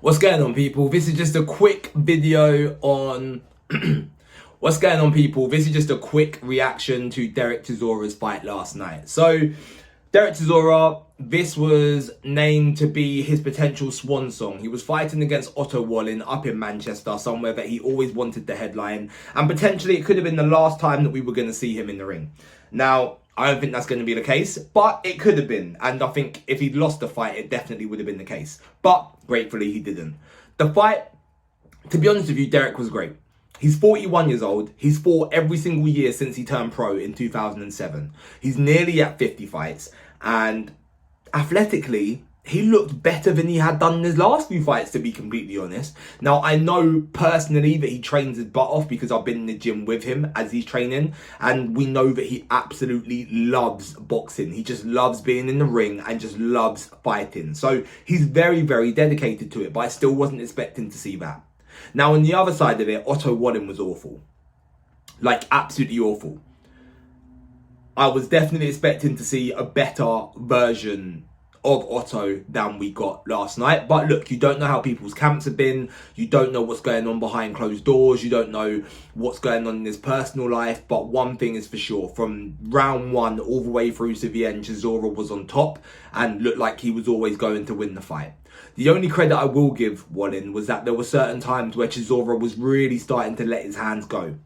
What's going on, people? This is just a quick video on what's going on, people. This is just a quick reaction to Derek Chisora's fight last night. So Derek Chisora, this was named to be his potential swan song. He was fighting against Otto Wallin up in Manchester, somewhere that he always wanted to headline, and potentially it could have been the last time that we were going to see him in the ring. Now, I don't think that's going to be the case, but it could have been. And I think if he'd lost the fight, it definitely would have been the case. But gratefully, he didn't. The fight, to be honest with you, Derek was great. He's 41 years old. He's fought every single year since he turned pro in 2007. He's nearly at 50 fights. And athletically, he looked better than he had done in his last few fights, to be completely honest. Now, I know personally that he trains his butt off because I've been in the gym with him as he's training. And we know that he absolutely loves boxing. He just loves being in the ring and just loves fighting. So he's very, very dedicated to it. But I still wasn't expecting to see that. Now, on the other side of it, Otto Wallin was awful. Like, absolutely awful. I was definitely expecting to see a better version of Otto than we got last night. But look, you don't know how people's camps have been. You don't know what's going on behind closed doors. You don't know what's going on in his personal life. But one thing is for sure, from round one all the way through to the end, Chisora was on top and looked like he was always going to win the fight. The only credit I will give Wallin was that there were certain times where Chisora was really starting to let his hands go.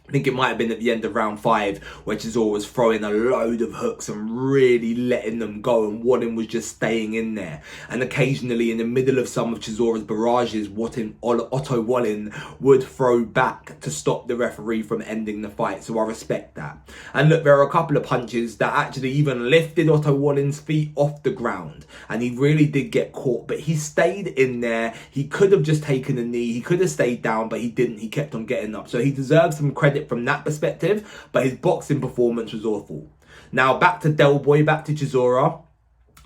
I think it might have been at the end of round 5 where Chisora was throwing a load of hooks and really letting them go, and Wallin was just staying in there. And occasionally in the middle of some of Chisora's barrages, Otto Wallin would throw back to stop the referee from ending the fight. So I respect that. And look, there are a couple of punches that actually even lifted Otto Wallin's feet off the ground. And he really did get caught, but he stayed in there. He could have just taken a knee. He could have stayed down, but he didn't. He kept on getting up. So he deserves some credit from that perspective, but his boxing performance was awful. Now back to Dubois, back to Chisora.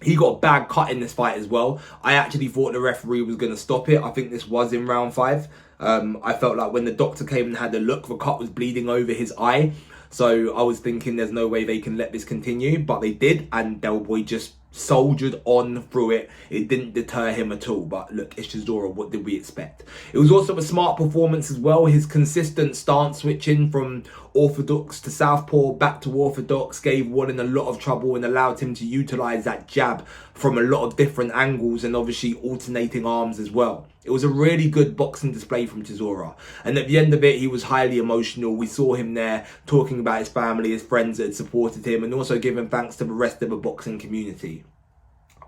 He got a bad cut in this fight as well. I actually thought the referee was going to stop it. I think this was in round 5. I felt like when the doctor came and had a look, the cut was bleeding over his eye. So I was thinking there's no way they can let this continue, but they did, and Dubois just soldiered on through it. It didn't deter him at all. But look, it's Chisora. What did we expect? It was also a smart performance as well. His consistent stance switching from orthodox to southpaw, back to orthodox, gave Wallin a lot of trouble and allowed him to utilize that jab from a lot of different angles and obviously alternating arms as well. It was a really good boxing display from Chisora. And at the end of it, he was highly emotional. We saw him there talking about his family, his friends that had supported him, and also giving thanks to the rest of the boxing community.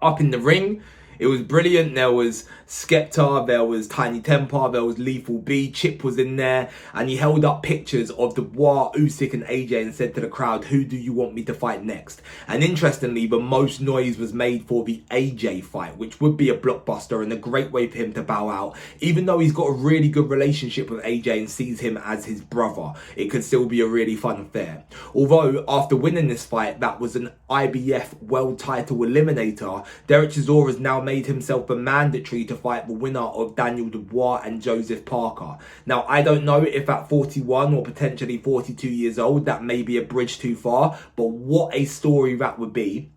Up in the ring, it was brilliant. There was Skepta, there was Tiny Temper, there was Lethal B, Chip was in there, and he held up pictures of Dubois, Usyk and AJ and said to the crowd, "Who do you want me to fight next?" And interestingly, the most noise was made for the AJ fight, which would be a blockbuster and a great way for him to bow out. Even though he's got a really good relationship with AJ and sees him as his brother, it could still be a really fun affair. Although, after winning this fight, that was an IBF world title eliminator, Derek Chisora has now made himself a mandatory to fight the winner of Daniel Dubois and Joseph Parker. Now, I don't know if at 41 or potentially 42 years old, that may be a bridge too far, but what a story that would be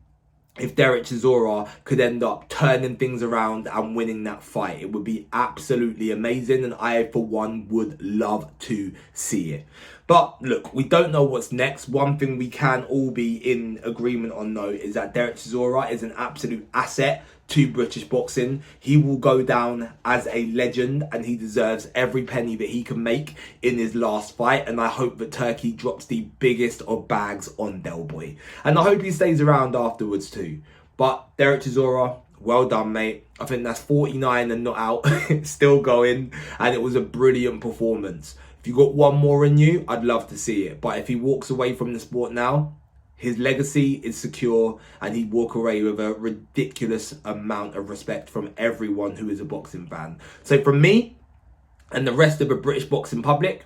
if Derek Chisora could end up turning things around and winning that fight. It would be absolutely amazing, and I, for one, would love to see it. But look, we don't know what's next. One thing we can all be in agreement on, though, is that Derek Chisora is an absolute asset to British boxing. He will go down as a legend, and he deserves every penny that he can make in his last fight. And I hope that Turkey drops the biggest of bags on Dubois. And I hope he stays around afterwards too. But Derek Chisora, well done, mate. I think that's 49 and not out. Still going. And it was a brilliant performance. If you got one more in you, I'd love to see it. But if he walks away from the sport now, his legacy is secure, and he'd walk away with a ridiculous amount of respect from everyone who is a boxing fan. So from me and the rest of the British boxing public,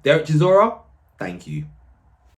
Derek Chisora, thank you.